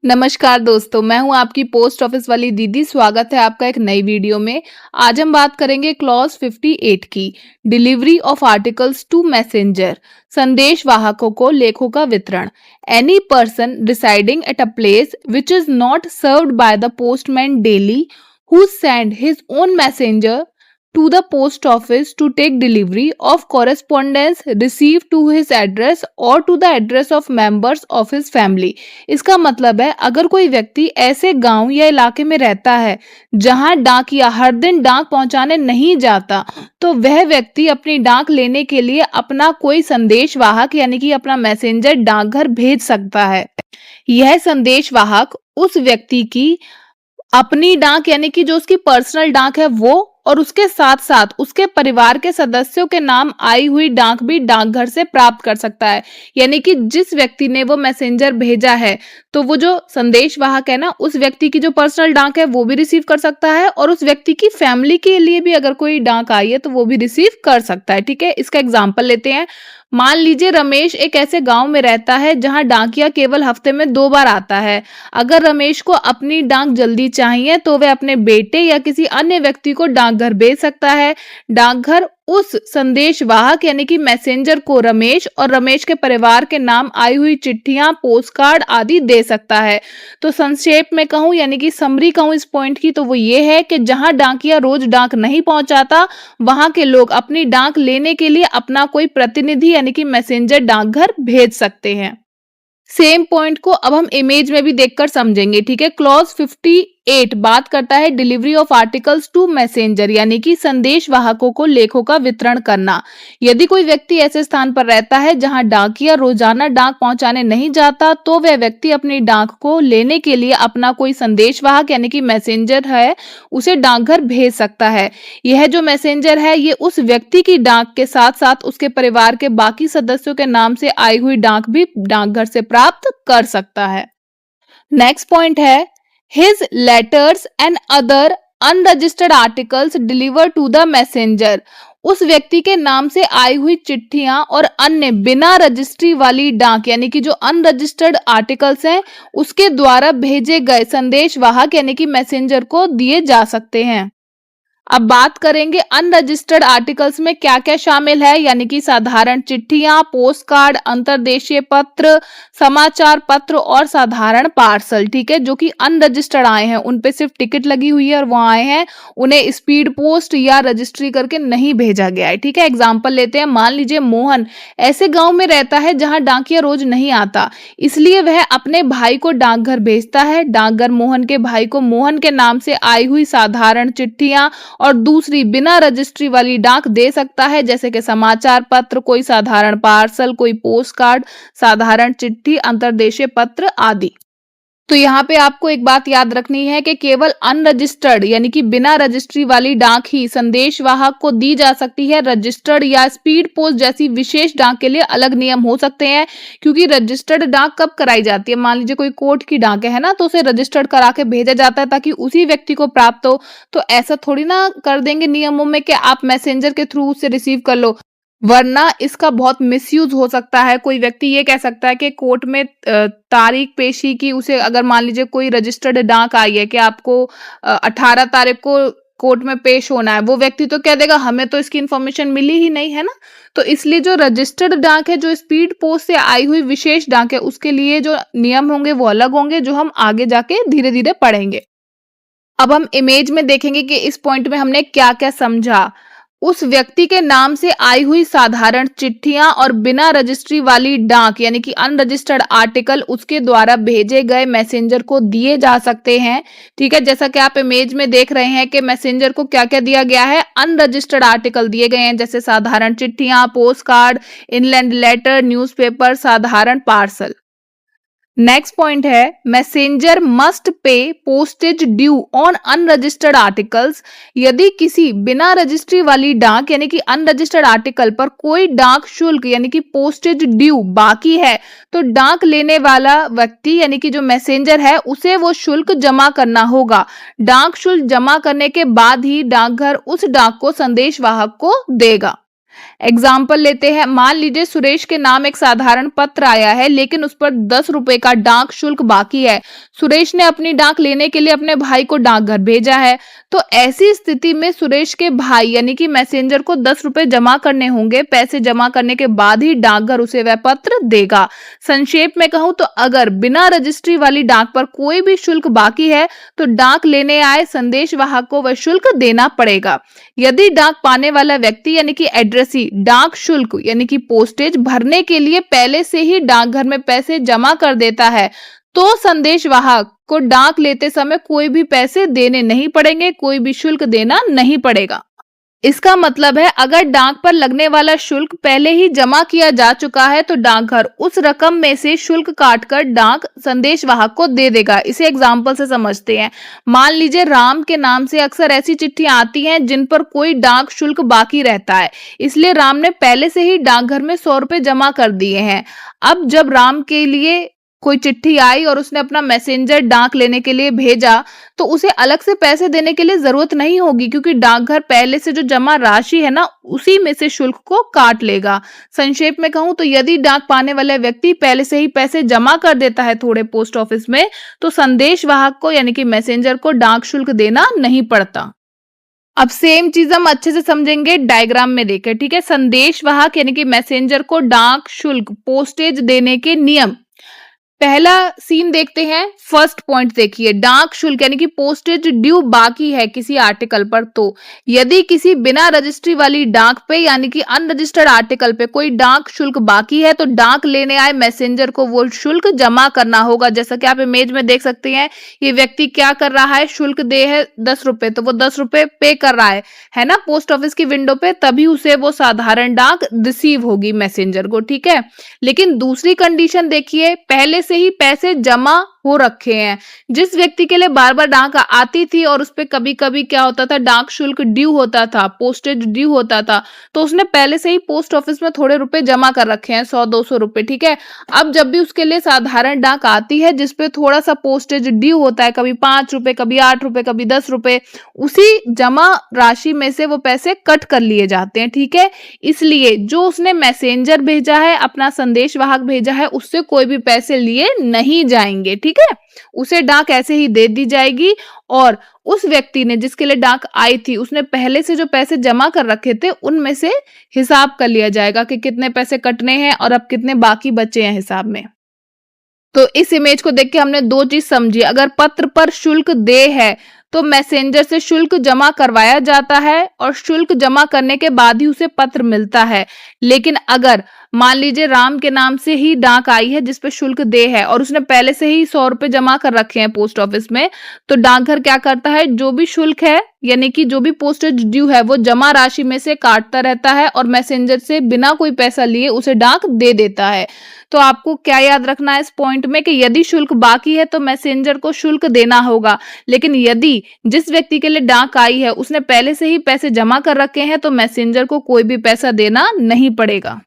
नमस्कार दोस्तों, मैं हूं आपकी पोस्ट ऑफिस वाली दीदी। स्वागत है आपका एक नई वीडियो में। आज हम बात करेंगे क्लॉज 58 की, delivery of articles to messenger, संदेश वाहकों को लेखों का वितरण। Any person residing at a place which is not served by the postman daily who send his own messenger to the post office to take delivery of correspondence received to his address or to the address of members of his family। इसका मतलब है, अगर कोई व्यक्ति ऐसे गांव या इलाके में रहता है जहां डाकिया हर दिन डाक पहुंचाने नहीं जाता, तो वह व्यक्ति अपनी डाक लेने के लिए अपना कोई संदेश वाहक यानी कि अपना मैसेंजर डाकघर भेज सकता है। यह संदेश वाहक उस व्यक्ति की अपनी डाक यानी कि जो उसकी पर्सनल डाक है वो, और उसके साथ साथ उसके परिवार के सदस्यों के नाम आई हुई डाक भी डाकघर से प्राप्त कर सकता है। यानी कि जिस व्यक्ति ने वो मैसेंजर भेजा है, तो वो जो संदेश वाहक है ना, उस व्यक्ति की जो पर्सनल डाक है वो भी रिसीव कर सकता है, और उस व्यक्ति की फैमिली के लिए भी अगर कोई डाक आई है तो वो भी रिसीव कर सकता है। ठीक है, इसका एग्जाम्पल लेते हैं। मान लीजिए रमेश एक ऐसे गांव में रहता है जहां डाकिया केवल हफ्ते में 2 बार आता है। अगर रमेश को अपनी डाक जल्दी चाहिए तो वह अपने बेटे या किसी अन्य व्यक्ति को डाकघर भेज सकता है। डाकघर उस संदेश वाहक यानी कि मैसेंजर को रमेश और रमेश के परिवार के नाम आई हुई चिट्ठियां, पोस्ट कार्ड आदि दे सकता है। तो संक्षेप में कहूं यानी कि समरी कहूं इस पॉइंट की, तो वो ये है कि जहां डाकिया रोज डाक नहीं पहुंचाता, वहां के लोग अपनी डाक लेने के लिए अपना कोई प्रतिनिधि यानी कि मैसेंजर डाकघर भेज सकते हैं। सेम पॉइंट को अब हम इमेज में भी देखकर समझेंगे। ठीक है, क्लॉज 58 बात करता है delivery of articles to messenger यानी कि संदेश वाहकों को लेखों का वितरण करना। यदि कोई व्यक्ति ऐसे स्थान पर रहता है जहां डाकिया रोजाना डाक पहुंचाने नहीं जाता, तो वह व्यक्ति अपनी डाक को लेने के लिए अपना कोई संदेश वाहक यानी कि मैसेंजर है उसे डाकघर भेज सकता है। यह जो मैसेंजर है ये उस व्यक्ति की डाक के साथ साथ उसके परिवार के बाकी सदस्यों के नाम से आई हुई डाक भी डाकघर से प्राप्त कर सकता है। नेक्स्ट पॉइंट है his letters and other unregistered articles delivered to the messenger। उस व्यक्ति के नाम से आई हुई चिट्ठियां और अन्य बिना रजिस्ट्री वाली डाक यानी कि जो अनरजिस्टर्ड आर्टिकल्स हैं उसके द्वारा भेजे गए संदेश वाहक यानी कि मैसेंजर को दिए जा सकते हैं। अब बात करेंगे अनरजिस्टर्ड आर्टिकल्स में क्या क्या शामिल है, यानी कि साधारण चिट्ठियां, पोस्ट कार्ड, अंतर्देशीय पत्र, समाचार पत्र और साधारण पार्सल। ठीक है, जो कि अनरजिस्टर्ड आए हैं, उन पे सिर्फ टिकट लगी हुई है और वो आए हैं, उन्हें स्पीड पोस्ट या रजिस्ट्री करके नहीं भेजा गया है। ठीक है, एग्जाम्पल लेते हैं। मान लीजिए मोहन ऐसे गांव में रहता है जहां डाकिया रोज नहीं आता, इसलिए वह अपने भाई को डाकघर भेजता है। डाकघर मोहन के भाई को मोहन के नाम से आई हुई साधारण चिट्ठियां और दूसरी बिना रजिस्ट्री वाली डाक दे सकता है, जैसे कि समाचार पत्र, कोई साधारण पार्सल, कोई पोस्ट कार्ड, साधारण चिट्ठी, अंतर्देशीय पत्र आदि। तो यहाँ पे आपको एक बात याद रखनी है कि केवल अनरजिस्टर्ड यानी कि बिना रजिस्ट्री वाली डाक ही संदेश वाहक को दी जा सकती है। रजिस्टर्ड या स्पीड पोस्ट जैसी विशेष डाक के लिए अलग नियम हो सकते हैं, क्योंकि रजिस्टर्ड डाक कब कराई जाती है, मान लीजिए कोई कोर्ट की डाक है ना, तो उसे रजिस्टर्ड करा के भेजा जाता है ताकि उसी व्यक्ति को प्राप्त हो। तो ऐसा थोड़ी ना कर देंगे नियमों में कि आप मैसेंजर के थ्रू उसे रिसीव कर लो, वरना इसका बहुत मिसयूज हो सकता है। कोई व्यक्ति ये कह सकता है कि कोर्ट में तारीख पेशी की, उसे अगर मान लीजिए कोई रजिस्टर्ड डाक आई है कि आपको 18 तारीख को कोर्ट में पेश होना है, वो व्यक्ति तो कह देगा हमें तो इसकी इंफॉर्मेशन मिली ही नहीं है ना। तो इसलिए जो रजिस्टर्ड डाक है, जो स्पीड पोस्ट से आई हुई विशेष डाक है, उसके लिए जो नियम होंगे वो अलग होंगे, जो हम आगे जाके धीरे धीरे पढ़ेंगे। अब हम इमेज में देखेंगे कि इस पॉइंट में हमने क्या क्या समझा। उस व्यक्ति के नाम से आई हुई साधारण चिट्ठियां और बिना रजिस्ट्री वाली डाक यानी कि अनरजिस्टर्ड आर्टिकल उसके द्वारा भेजे गए मैसेंजर को दिए जा सकते हैं। ठीक है, जैसा कि आप इमेज में देख रहे हैं कि मैसेंजर को क्या क्या दिया गया है, अनरजिस्टर्ड आर्टिकल दिए गए हैं, जैसे साधारण चिट्ठियां, post card, inland letter, newspaper, साधारण पार्सल। नेक्स्ट पॉइंट है messenger must pay postage due on unregistered articles. यदि किसी बिना रजिस्ट्री वाली डाक यानी कि अनरजिस्टर्ड आर्टिकल पर कोई डाक शुल्क यानी कि पोस्टेज ड्यू बाकी है, तो डाक लेने वाला व्यक्ति यानी कि जो मैसेंजर है उसे वो शुल्क जमा करना होगा। डाक शुल्क जमा करने के बाद ही डाकघर उस डाक को संदेश वाहक को देगा। एग्जाम्पल लेते हैं, मान लीजिए सुरेश के नाम एक साधारण पत्र आया है लेकिन उस पर 10 रुपए का डाक शुल्क बाकी है। सुरेश ने अपनी डाक लेने के लिए अपने भाई को डाकघर भेजा है। तो ऐसी स्थिति में सुरेश के भाई यानी कि मैसेंजर को 10 रुपए जमा करने होंगे। पैसे जमा करने के बाद ही डाकघर उसे वह पत्र देगा। संक्षेप में कहूं तो अगर बिना रजिस्ट्री वाली डाक पर कोई भी शुल्क बाकी है तो डाक लेने आए संदेश वाहक को वह शुल्क देना पड़ेगा। यदि डाक पाने वाला व्यक्ति यानी कि एड्रेसी डाक शुल्क यानी कि पोस्टेज भरने के लिए पहले से ही डाकघर में पैसे जमा कर देता है तो संदेश वाहक को डाक लेते समय कोई भी पैसे देने नहीं पड़ेंगे, कोई भी शुल्क देना नहीं पड़ेगा। इसका मतलब है अगर डाक पर लगने वाला शुल्क पहले ही जमा किया जा चुका है तो डाकघर उस रकम में से शुल्क काटकर डाक संदेश वाहक को दे देगा। इसे एग्जाम्पल से समझते हैं। मान लीजिए राम के नाम से अक्सर ऐसी चिट्ठी आती हैं जिन पर कोई डाक शुल्क बाकी रहता है, इसलिए राम ने पहले से ही डाकघर में 100 रुपए जमा कर दिए हैं। अब जब राम के लिए कोई चिट्ठी आई और उसने अपना मैसेंजर डाक लेने के लिए भेजा तो उसे अलग से पैसे देने के लिए जरूरत नहीं होगी क्योंकि डाकघर पहले से जो जमा राशि है ना उसी में से शुल्क को काट लेगा। संक्षेप में कहूं तो यदि डाक पाने वाले व्यक्ति पहले से ही पैसे जमा कर देता है थोड़े पोस्ट ऑफिस में तो संदेश वाहक को यानी कि मैसेंजर को डाक शुल्क देना नहीं पड़ता। अब सेम चीज हम अच्छे से समझेंगे डायग्राम में देखकर, ठीक है। संदेश वाहक यानी कि मैसेंजर को डाक शुल्क पोस्टेज देने के नियम। पहला सीन देखते हैं। फर्स्ट पॉइंट देखिए, डाक शुल्क यानी कि पोस्टेज ड्यू बाकी है किसी आर्टिकल पर तो यदि किसी बिना रजिस्ट्री वाली डाक पे यानी कि अनरजिस्टर्ड आर्टिकल पे कोई डाक शुल्क बाकी है तो डाक लेने आए मैसेंजर को वो शुल्क जमा करना होगा। जैसा कि आप इमेज में देख सकते हैं, ये व्यक्ति क्या कर रहा है, शुल्क दे है 10 रुपए तो वो 10 रुपए पे कर रहा है ना, पोस्ट ऑफिस की विंडो पे, तभी उसे वो साधारण डाक रिसीव होगी मैसेंजर को, ठीक है। लेकिन दूसरी कंडीशन देखिए, पहले से ही पैसे जमा हो रखे हैं। जिस व्यक्ति के लिए बार बार डाक आती थी और उस पे कभी कभी क्या होता था, डाक शुल्क ड्यू होता था, पोस्टेज ड्यू होता था, तो उसने पहले से ही पोस्ट ऑफिस में थोड़े रुपए जमा कर रखे हैं, 100-200 रुपए, ठीक है। अब जब भी उसके लिए साधारण डाक आती है जिसपे थोड़ा सा पोस्टेज ड्यू होता है, कभी 5 रुपए, कभी 8 रुपए, कभी 10 रुपए, उसी जमा राशि में से वो पैसे कट कर लिए जाते हैं, ठीक है। इसलिए जो उसने मैसेंजर भेजा है, अपना संदेश वाहक भेजा है, उससे कोई भी पैसे लिए नहीं जाएंगे, ठीक है। उसे डाक ऐसे ही दे दी जाएगी और उस व्यक्ति ने जिसके लिए डाक आई थी उसने पहले से जो पैसे जमा कर रखे थे उनमें से हिसाब कर लिया जाएगा कि कितने पैसे कटने हैं और अब कितने बाकी बचे हैं हिसाब में। तो इस इमेज को देख के हमने दो चीज समझी। अगर पत्र पर शुल्क दे है तो मैसेंजर से शुल्क जमा करवाया जाता है और शुल्क जमा करने के बाद ही उसे पत्र मिलता है। लेकिन अगर मान लीजिए राम के नाम से ही डाक आई है जिसपे शुल्क दे है और उसने पहले से ही 100 रुपए जमा कर रखे हैं पोस्ट ऑफिस में, तो डाकघर क्या करता है, जो भी शुल्क है यानी कि जो भी पोस्टेज ड्यू है वो जमा राशि में से काटता रहता है और मैसेंजर से बिना कोई पैसा लिए उसे डाक दे देता है। तो आपको क्या याद रखना है इस पॉइंट में कि यदि शुल्क बाकी है तो मैसेंजर को शुल्क देना होगा, लेकिन यदि जिस व्यक्ति के लिए डाक आई है उसने पहले से ही पैसे जमा कर रखे हैं तो मैसेंजर को कोई भी पैसा देना नहीं पड़ेगा।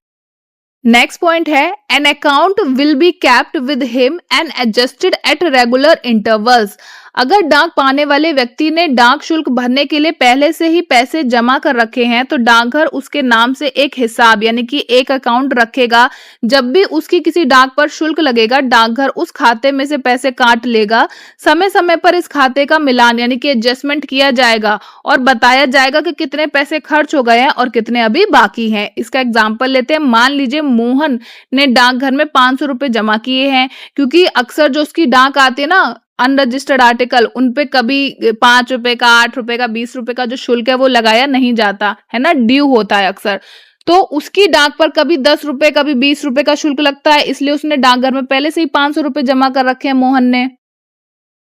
नेक्स्ट पॉइंट है, an account will be kept with him and adjusted at regular intervals. अगर डाक पाने वाले व्यक्ति ने डाक शुल्क भरने के लिए पहले से ही पैसे जमा कर रखे हैं तो डाकघर उसके नाम से एक हिसाब यानी कि एक अकाउंट रखेगा। जब भी उसकी किसी डाक पर शुल्क लगेगा डाकघर उस खाते में से पैसे काट लेगा। समय समय पर इस खाते का मिलान यानी कि एडजस्टमेंट किया जाएगा और बताया जाएगा कि कितने पैसे खर्च हो गए हैं और कितने अभी बाकी हैं। इसका एग्जाम्पल लेते हैं। मान लीजिए मोहन ने डाकघर में 500 रुपए जमा किए हैं, क्योंकि अक्सर जो उसकी डाक आती है ना अनरजिस्टर्ड आर्टिकल, उनपे कभी 5 रुपए का, 8 रुपए का, 20 रुपए का जो शुल्क है वो लगाया नहीं जाता है ना, ड्यू होता है अक्सर। तो उसकी डाक पर कभी 10 रुपए कभी 20 रुपए का शुल्क लगता है, इसलिए उसने डाकघर में पहले से ही 500 रुपए जमा कर रखे हैं मोहन ने।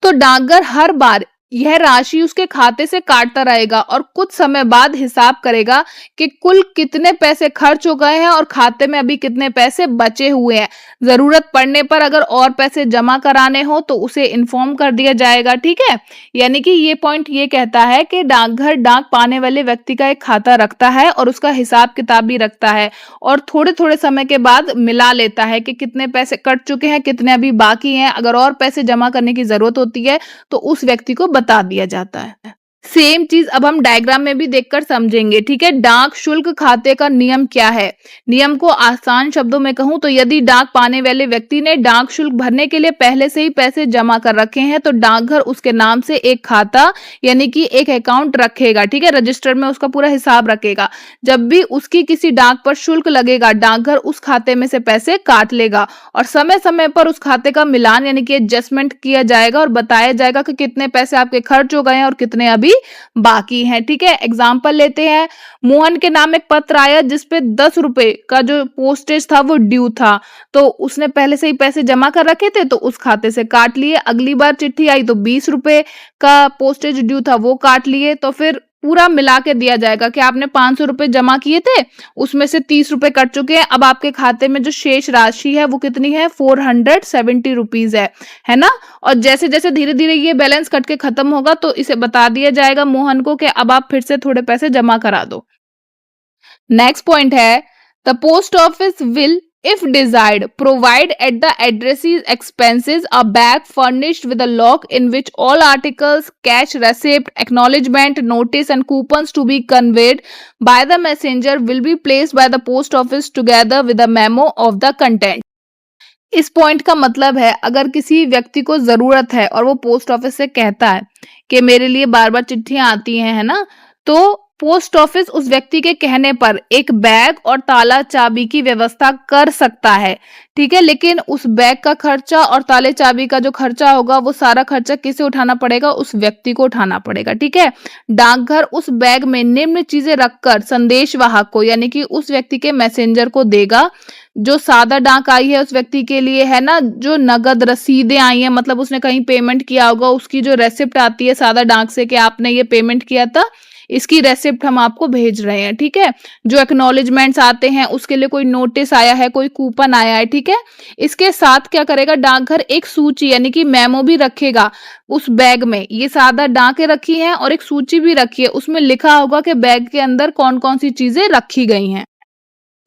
तो डाकघर हर बार यह राशि उसके खाते से काटता रहेगा और कुछ समय बाद हिसाब करेगा कि कुल कितने पैसे खर्च हो गए हैं और खाते में अभी कितने पैसे बचे हुए हैं। जरूरत पड़ने पर अगर और पैसे जमा कराने हो तो उसे इन्फॉर्म कर दिया जाएगा, ठीक है। यानी कि ये पॉइंट ये कहता है कि डाकघर डाक पाने वाले व्यक्ति का एक खाता रखता है और उसका हिसाब किताब भी रखता है और थोड़े थोड़े समय के बाद मिला लेता है कि कितने पैसे कट चुके हैं, कितने अभी बाकी हैं। अगर और पैसे जमा करने की जरूरत होती है तो उस व्यक्ति को बता दिया जाता है। सेम चीज अब हम डायग्राम में भी देखकर समझेंगे, ठीक है। डाक शुल्क खाते का नियम क्या है? नियम को आसान शब्दों में कहूं तो यदि डाक पाने वाले व्यक्ति ने डाक शुल्क भरने के लिए पहले से ही पैसे जमा कर रखे हैं तो डाकघर उसके नाम से एक खाता यानी कि एक अकाउंट रखेगा, ठीक है। रजिस्टर में उसका पूरा हिसाब रखेगा। जब भी उसकी किसी डाक पर शुल्क लगेगा, डाकघर उस खाते में से पैसे काट लेगा और समय समय पर उस खाते का मिलान यानी कि एडजस्टमेंट किया जाएगा और बताया जाएगा कि कितने पैसे आपके खर्च हो गए हैं और कितने अभी बाकी हैं, ठीक है। एग्जाम्पल लेते हैं, मोहन के नाम एक पत्र आया जिसपे 10 रुपए का जो पोस्टेज था वो ड्यू था, तो उसने पहले से ही पैसे जमा कर रखे थे तो उस खाते से काट लिए। अगली बार चिट्ठी आई तो 20 रुपए का पोस्टेज ड्यू था वो काट लिए। तो फिर पूरा मिला के दिया जाएगा कि आपने 500 रुपए जमा किए थे, उसमें से 30 रुपए कट चुके हैं, अब आपके खाते में जो शेष राशि है वो कितनी है? 470 रुपीज है ना। और जैसे जैसे धीरे धीरे ये बैलेंस कट के खत्म होगा तो इसे बता दिया जाएगा मोहन को कि अब आप फिर से थोड़े पैसे जमा करा दो। नेक्स्ट पॉइंट है, the post office will if desired provide at the addressee's expenses a bag furnished with a lock in which all articles, cash receipt, acknowledgement notice and coupons to be conveyed by the messenger will be placed by the post office together with a memo of the content. इस point का मतलब है अगर किसी व्यक्ति को जरूरत है और वो पोस्ट ऑफिस से कहता है कि मेरे लिए बार बार चिट्ठियां आती हैं, है ना, तो पोस्ट ऑफिस उस व्यक्ति के कहने पर एक बैग और ताला चाबी की व्यवस्था कर सकता है, ठीक है। लेकिन उस बैग का खर्चा और ताले चाबी का जो खर्चा होगा वो सारा खर्चा किसे उठाना पड़ेगा? उस व्यक्ति को उठाना पड़ेगा, ठीक है। डाकघर उस बैग में निम्न चीजें रखकर संदेशवाहक को यानी कि उस व्यक्ति के मैसेंजर को देगा। जो सादा डाक आई है उस व्यक्ति के लिए, है ना, जो नगद रसीदें आई हैं मतलब उसने कहीं पेमेंट किया होगा उसकी जो रेसिप्ट आती है सादा डाक से कि आपने ये पेमेंट किया था, इसकी रेसिप्ट हम आपको भेज रहे हैं, ठीक है। जो एक्नॉलेजमेंट्स आते हैं उसके लिए कोई नोटिस आया है, कोई कूपन आया है, ठीक है। इसके साथ क्या करेगा डाकघर? एक सूची यानी कि मेमो भी रखेगा उस बैग में। ये सादा डाकें रखी हैं और एक सूची भी रखी है, उसमें लिखा होगा कि बैग के अंदर कौन कौन सी चीजें रखी गई हैं।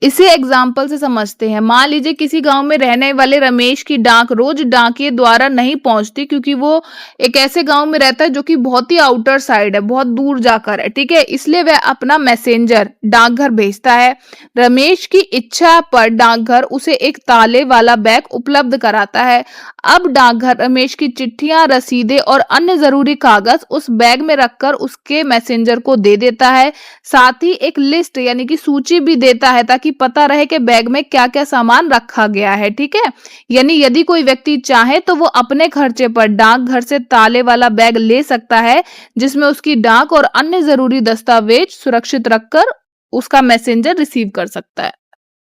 इसे एग्जाम्पल से समझते हैं। मान लीजिए किसी गांव में रहने वाले रमेश की डाक रोज डाकिए द्वारा नहीं पहुंचती क्योंकि वो एक ऐसे गांव में रहता है जो कि बहुत ही आउटर साइड है, बहुत दूर जाकर है, ठीक है। इसलिए वह अपना मैसेंजर डाकघर भेजता है। रमेश की इच्छा पर डाकघर उसे एक ताले वाला बैग उपलब्ध कराता है। अब डाकघर रमेश की चिट्ठियां, रसीदें और अन्य जरूरी कागज उस बैग में रखकर उसके मैसेंजर को दे देता है। साथ ही एक लिस्ट यानी कि सूची भी देता है ताकि पता रहे कि बैग में क्या क्या सामान रखा गया है, ठीक है। यानी यदि कोई व्यक्ति चाहे तो वो अपने खर्चे पर डाकघर से ताले वाला बैग ले सकता है जिसमें उसकी डाक और अन्य जरूरी दस्तावेज सुरक्षित रखकर उसका मैसेंजर रिसीव कर सकता है।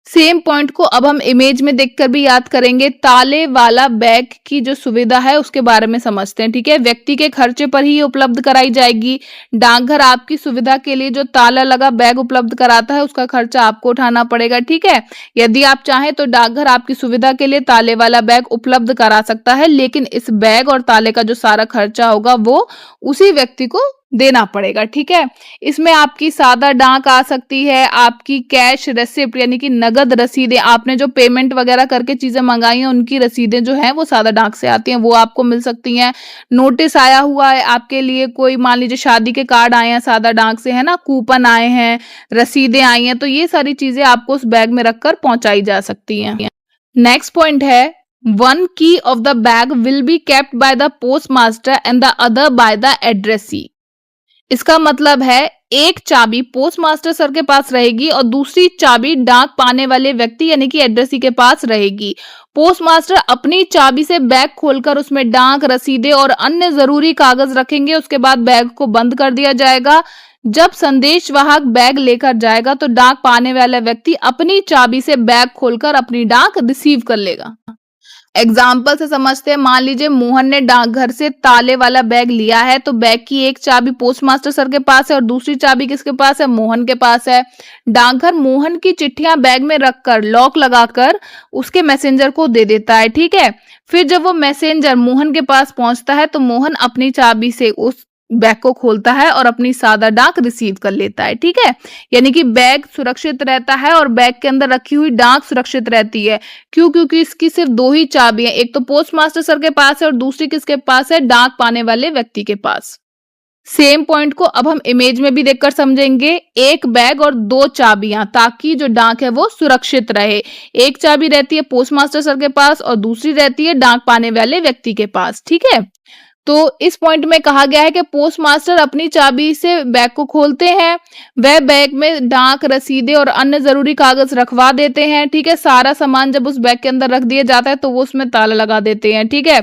सेम पॉइंट को अब हम इमेज में देखकर भी याद करेंगे। ताले वाला बैग की जो सुविधा है उसके बारे में समझते हैं, ठीक है। व्यक्ति के खर्चे पर ही उपलब्ध कराई जाएगी। डाकघर आपकी सुविधा के लिए जो ताला लगा बैग उपलब्ध कराता है उसका खर्चा आपको उठाना पड़ेगा, ठीक है। यदि आप चाहें तो डाकघर आपकी सुविधा के लिए ताले वाला बैग उपलब्ध करा सकता है, लेकिन इस बैग और ताले का जो सारा खर्चा होगा वो उसी व्यक्ति को देना पड़ेगा, ठीक है। इसमें आपकी सादा डाक आ सकती है, आपकी कैश रेसिप्ट यानी कि नगद रसीदें, आपने जो पेमेंट वगैरह करके चीजें मंगाई हैं उनकी रसीदें जो हैं वो सादा डाक से आती हैं, वो आपको मिल सकती हैं। नोटिस आया हुआ है आपके लिए, कोई मान लीजिए शादी के कार्ड आए हैं सादा डाक से, है ना, कूपन आए हैं, रसीदें आई हैं, तो ये सारी चीजें आपको उस बैग में रखकर पहुंचाई जा सकती हैं। नेक्स्ट पॉइंट है, वन की of the bag will be kept by the post master and the other by the addressee. इसका मतलब है एक चाबी पोस्ट मास्टर सर के पास रहेगी और दूसरी चाबी डाक पाने वाले व्यक्ति यानी कि एड्रेसी के पास रहेगी। पोस्ट मास्टर अपनी चाबी से बैग खोलकर उसमें डाक, रसीदें और अन्य जरूरी कागज रखेंगे। उसके बाद बैग को बंद कर दिया जाएगा। जब संदेशवाहक बैग लेकर जाएगा तो डाक पाने वाला व्यक्ति अपनी चाबी से बैग खोलकर अपनी डाक रिसीव कर लेगा। एग्जाम्पल से समझते हैं। मान लीजिए मोहन ने डाकघर से ताले वाला बैग लिया है तो बैग की एक चाबी पोस्ट मास्टर सर के पास है और दूसरी चाबी किसके पास है? मोहन के पास है। डाकघर मोहन की चिट्ठियां बैग में रखकर लॉक लगाकर उसके मैसेंजर को दे देता है, ठीक है। फिर जब वो मैसेंजर मोहन के पास पहुंचता है तो मोहन अपनी चाबी से उस बैग को खोलता है और अपनी सादा डाक रिसीव कर लेता है, ठीक है। यानी कि बैग सुरक्षित रहता है और बैग के अंदर रखी हुई डाक सुरक्षित रहती है। क्यों? क्योंकि इसकी सिर्फ दो ही चाबी है, एक तो पोस्ट मास्टर सर के पास है और दूसरी किसके पास है? डाक पाने वाले व्यक्ति के पास। सेम पॉइंट को अब हम इमेज में भी देखकर समझेंगे। एक बैग और दो चाबियां, ताकि जो डाक है वो सुरक्षित रहे। एक चाबी रहती है पोस्ट मास्टर सर के पास और दूसरी रहती है डाक पाने वाले व्यक्ति के पास, ठीक है। तो इस पॉइंट में कहा गया है कि पोस्ट मास्टर अपनी चाबी से बैग को खोलते हैं। वह बैग में डाक, रसीदें और अन्य जरूरी कागज रखवा देते हैं, ठीक है। सारा सामान जब उस बैग के अंदर रख दिया जाता है तो वो उसमें ताला लगा देते हैं, ठीक है।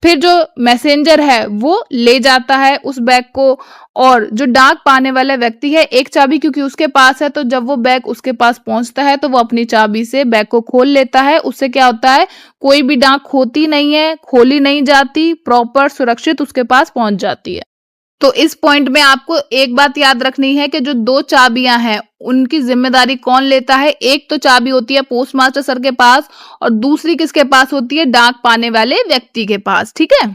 फिर जो मैसेंजर है वो ले जाता है उस बैग को, और जो डाक पाने वाला व्यक्ति है, एक चाबी क्योंकि उसके पास है, तो जब वो बैग उसके पास पहुंचता है तो वो अपनी चाबी से बैग को खोल लेता है। उससे क्या होता है, कोई भी डाक खोती नहीं है, खोली नहीं जाती, प्रॉपर सुरक्षित उसके पास पहुंच जाती है। तो इस पॉइंट में आपको एक बात याद रखनी है कि जो दो चाबियां हैं उनकी जिम्मेदारी कौन लेता है। एक तो चाबी होती है पोस्ट मास्टर सर के पास और दूसरी किसके पास होती है, डाक पाने वाले व्यक्ति के पास, ठीक है।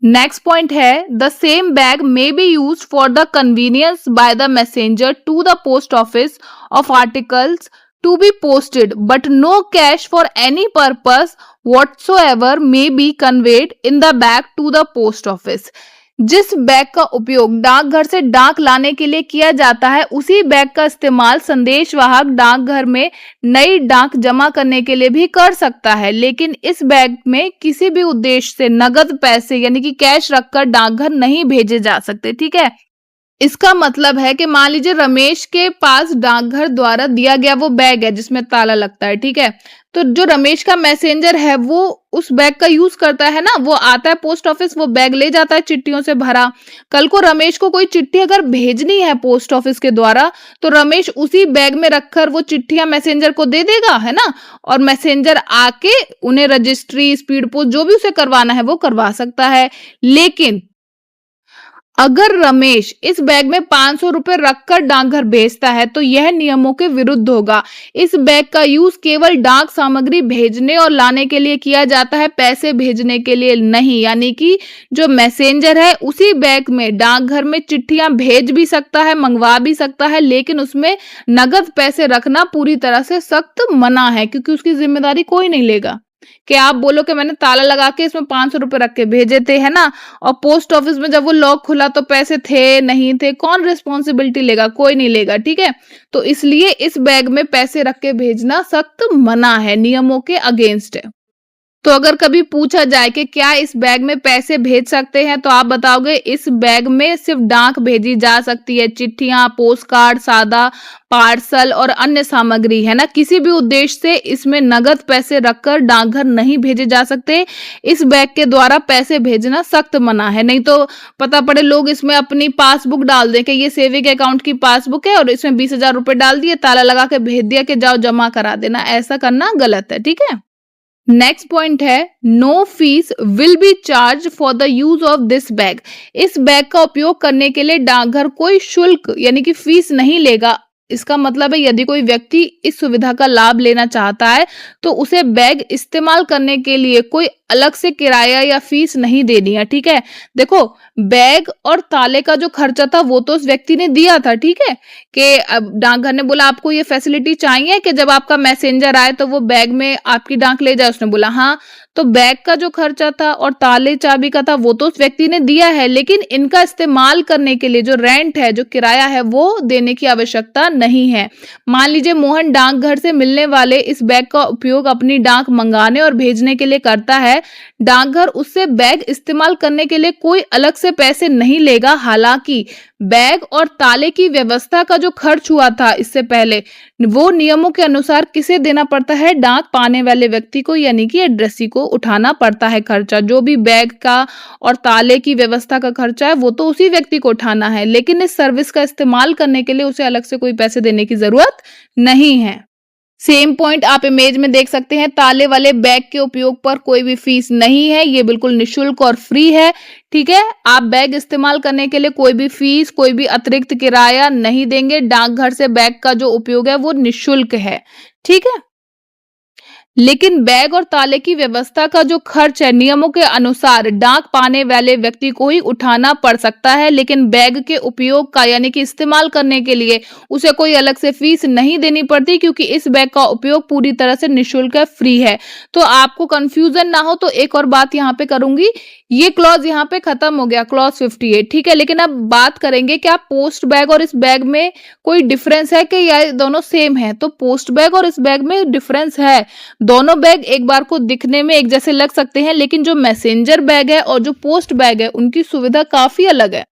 नेक्स्ट पॉइंट है, the same bag may be use for the convenience by the messenger to the post office of articles to be posted but no cash for any purpose whatsoever may be conveyed in the bag to the post office। जिस bag का उपयोग डाकघर से डाक लाने के लिए किया जाता है, उसी बैग का इस्तेमाल संदेशवाहक डाकघर में नई डाक जमा करने के लिए भी कर सकता है, लेकिन इस बैग में किसी भी उद्देश्य से नगद पैसे यानी कि कैश रखकर डाकघर नहीं भेजे जा सकते, ठीक है। इसका मतलब है कि मान लीजिए रमेश के पास डाकघर द्वारा दिया गया वो बैग है जिसमें ताला लगता है, ठीक है। तो जो रमेश का मैसेंजर है वो उस बैग का यूज करता है ना, वो आता है पोस्ट ऑफिस, वो बैग ले जाता है चिट्ठियों से भरा। कल को रमेश को कोई चिट्ठी अगर भेजनी है पोस्ट ऑफिस के द्वारा, तो रमेश उसी बैग में रखकर वो चिट्ठियां मैसेंजर को दे देगा, है ना। और मैसेंजर आके उन्हें रजिस्ट्री, स्पीड पोस्ट जो भी उसे करवाना है वो करवा सकता है। लेकिन अगर रमेश इस बैग में 500 रुपए रखकर डाकघर भेजता है तो यह नियमों के विरुद्ध होगा। इस बैग का यूज केवल डाक सामग्री भेजने और लाने के लिए किया जाता है, पैसे भेजने के लिए नहीं। यानी कि जो मैसेंजर है उसी बैग में डाकघर में चिट्ठियां भेज भी सकता है, मंगवा भी सकता है, लेकिन उसमें नगद पैसे रखना पूरी तरह से सख्त मना है, क्योंकि उसकी जिम्मेदारी कोई नहीं लेगा। कि आप बोलो कि मैंने ताला लगा के इसमें 500 रुपए रख के भेजे थे, है ना, और पोस्ट ऑफिस में जब वो लॉक खुला तो पैसे थे नहीं थे, कौन रिस्पॉन्सिबिलिटी लेगा, कोई नहीं लेगा, ठीक है। तो इसलिए इस बैग में पैसे रख के भेजना सख्त मना है, नियमों के अगेंस्ट है। तो अगर कभी पूछा जाए कि क्या इस बैग में पैसे भेज सकते हैं, तो आप बताओगे इस बैग में सिर्फ डाक भेजी जा सकती है, चिट्ठियां, पोस्ट कार्ड, सादा पार्सल और अन्य सामग्री, है ना। किसी भी उद्देश्य से इसमें नगद पैसे रखकर डाकघर नहीं भेजे जा सकते। इस बैग के द्वारा पैसे भेजना सख्त मना है। नहीं तो पता पड़े लोग इसमें अपनी पासबुक डाल दें कि ये सेविंग अकाउंट की पासबुक है और इसमें 20,000 रुपए डाल दिए, ताला लगा के भेज दिया कि जाओ जमा करा देना। ऐसा करना गलत है, ठीक है। नेक्स्ट पॉइंट है, no fee will be charge for the use of this bag. इस बैग का उपयोग करने के लिए डाकघर कोई शुल्क यानी कि फीस नहीं लेगा। इसका मतलब है यदि कोई व्यक्ति इस सुविधा का लाभ लेना चाहता है तो उसे बैग इस्तेमाल करने के लिए कोई अलग से किराया या फीस नहीं देनी है, ठीक है। देखो, बैग और ताले का जो खर्चा था वो तो उस व्यक्ति ने दिया था, ठीक है, कि अब डाकघर ने बोला आपको ये फैसिलिटी चाहिए कि जब आपका मैसेंजर आए तो वो बैग में आपकी डाक ले जाए। उसने बोला हाँ, तो बैग का जो खर्चा था और ताले चाबी का था वो तो उस व्यक्ति ने दिया है, लेकिन इनका इस्तेमाल करने के लिए जो रेंट है, जो किराया है, वो देने की आवश्यकता नहीं है। मान लीजिए मोहन डाकघर से मिलने वाले इस बैग का उपयोग अपनी डाक मंगाने और भेजने के लिए करता है। डाकघर उससे बैग इस्तेमाल करने के लिए कोई अलग से पैसे नहीं लेगा। हालांकि बैग और ताले की व्यवस्था का जो खर्च हुआ था इससे पहले, वो नियमों के अनुसार किसे देना पड़ता है, डाक पाने वाले व्यक्ति को, यानी कि एड्रेसी को उठाना पड़ता है खर्चा। जो भी बैग का और ताले की व्यवस्था का खर्चा है वो तो उसी व्यक्ति को उठाना है, लेकिन इस सर्विस का इस्तेमाल करने के लिए उसे अलग से कोई पैसे देने की जरूरत नहीं है। सेम पॉइंट आप इमेज में देख सकते हैं, ताले वाले बैग के उपयोग पर कोई भी फीस नहीं है, ये बिल्कुल निशुल्क और फ्री है, ठीक है। आप बैग इस्तेमाल करने के लिए कोई भी फीस, कोई भी अतिरिक्त किराया नहीं देंगे। डाकघर से बैग का जो उपयोग है वो निशुल्क है, ठीक है। लेकिन बैग और ताले की व्यवस्था का जो खर्च है नियमों के अनुसार डाक पाने वाले व्यक्ति को ही उठाना पड़ सकता है, लेकिन बैग के उपयोग का यानी कि इस्तेमाल करने के लिए उसे कोई अलग से फीस नहीं देनी पड़ती, क्योंकि इस बैग का उपयोग पूरी तरह से निःशुल्क है, फ्री है। तो आपको कंफ्यूजन ना हो तो एक और बात यहाँ पे करूंगी, ये क्लॉज यहाँ पे खत्म हो गया, क्लॉज 58, ठीक है। लेकिन अब बात करेंगे क्या पोस्ट बैग और इस बैग में कोई डिफरेंस है कि या दोनों सेम है। तो पोस्ट बैग और इस बैग में डिफरेंस है। दोनों बैग एक बार को दिखने में एक जैसे लग सकते हैं, लेकिन जो मैसेंजर बैग है और जो पोस्ट बैग है उनकी सुविधा काफी अलग है।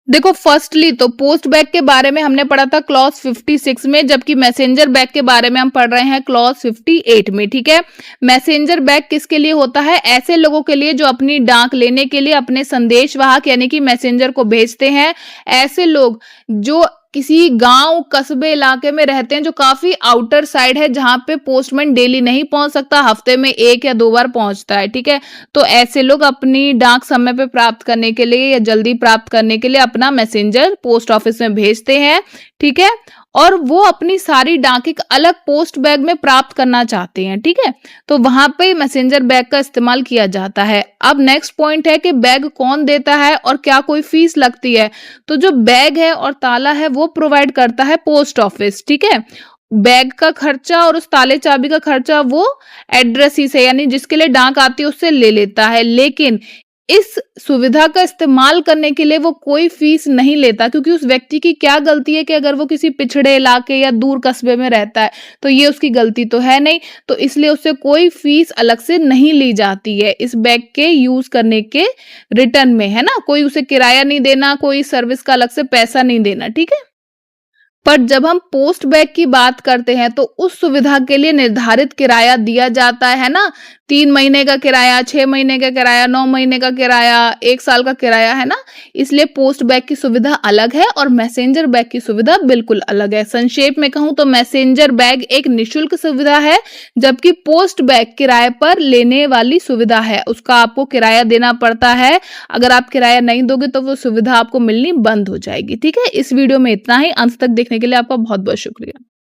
देखो, फर्स्टली तो पोस्ट बैग के बारे में हमने पढ़ा था क्लॉज 56 में, जबकि मैसेंजर बैग के बारे में हम पढ़ रहे हैं क्लॉज 58 में, ठीक है। मैसेंजर बैग किसके लिए होता है? ऐसे लोगों के लिए जो अपनी डाक लेने के लिए अपने संदेशवाहक यानी कि मैसेंजर को भेजते हैं। ऐसे लोग जो किसी गांव कस्बे इलाके में रहते हैं, जो काफी आउटर साइड है, जहां पे पोस्टमैन डेली नहीं पहुंच सकता, हफ्ते में 1 या 2 बार पहुंचता है, ठीक है। तो ऐसे लोग अपनी डाक समय पे प्राप्त करने के लिए या जल्दी प्राप्त करने के लिए अपना मैसेंजर पोस्ट ऑफिस में भेजते हैं, ठीक है। और वो अपनी सारी डाक एक अलग पोस्ट बैग में प्राप्त करना चाहते हैं, ठीक है। तो वहां पे मैसेंजर बैग का इस्तेमाल किया जाता है। अब नेक्स्ट पॉइंट है कि बैग कौन देता है और क्या कोई फीस लगती है। तो जो बैग है और ताला है वो प्रोवाइड करता है पोस्ट ऑफिस, ठीक है। बैग का खर्चा और उस ताले चाबी का खर्चा वो एड्रेसी से यानी जिसके लिए डाक आती है उससे ले लेता है, लेकिन इस सुविधा का इस्तेमाल करने के लिए वो कोई फीस नहीं लेता, क्योंकि उस व्यक्ति की क्या गलती है कि अगर वो किसी पिछड़े इलाके या दूर कस्बे में रहता है तो ये उसकी गलती तो है नहीं, तो इसलिए उससे कोई फीस अलग से नहीं ली जाती है इस बैग के यूज करने के रिटर्न में, है ना। कोई उसे किराया नहीं देना, कोई सर्विस का अलग से पैसा नहीं देना, ठीक है। पर जब हम पोस्ट बैग की बात करते हैं तो उस सुविधा के लिए निर्धारित किराया दिया जाता है ना। 3 महीने का किराया, 6 महीने का किराया, 9 महीने का किराया, 1 साल का किराया, है ना। इसलिए पोस्ट बैग की सुविधा अलग है और मैसेंजर बैग की सुविधा बिल्कुल अलग है। संक्षेप में कहूं तो मैसेंजर बैग एक निःशुल्क सुविधा है, जबकि पोस्ट बैग किराए पर लेने वाली सुविधा है, उसका आपको किराया देना पड़ता है। अगर आप किराया नहीं दोगे तो वो सुविधा आपको मिलनी बंद हो जाएगी, ठीक है। इस वीडियो में इतना ही। अंत तक देखने के लिए आपका बहुत बहुत शुक्रिया।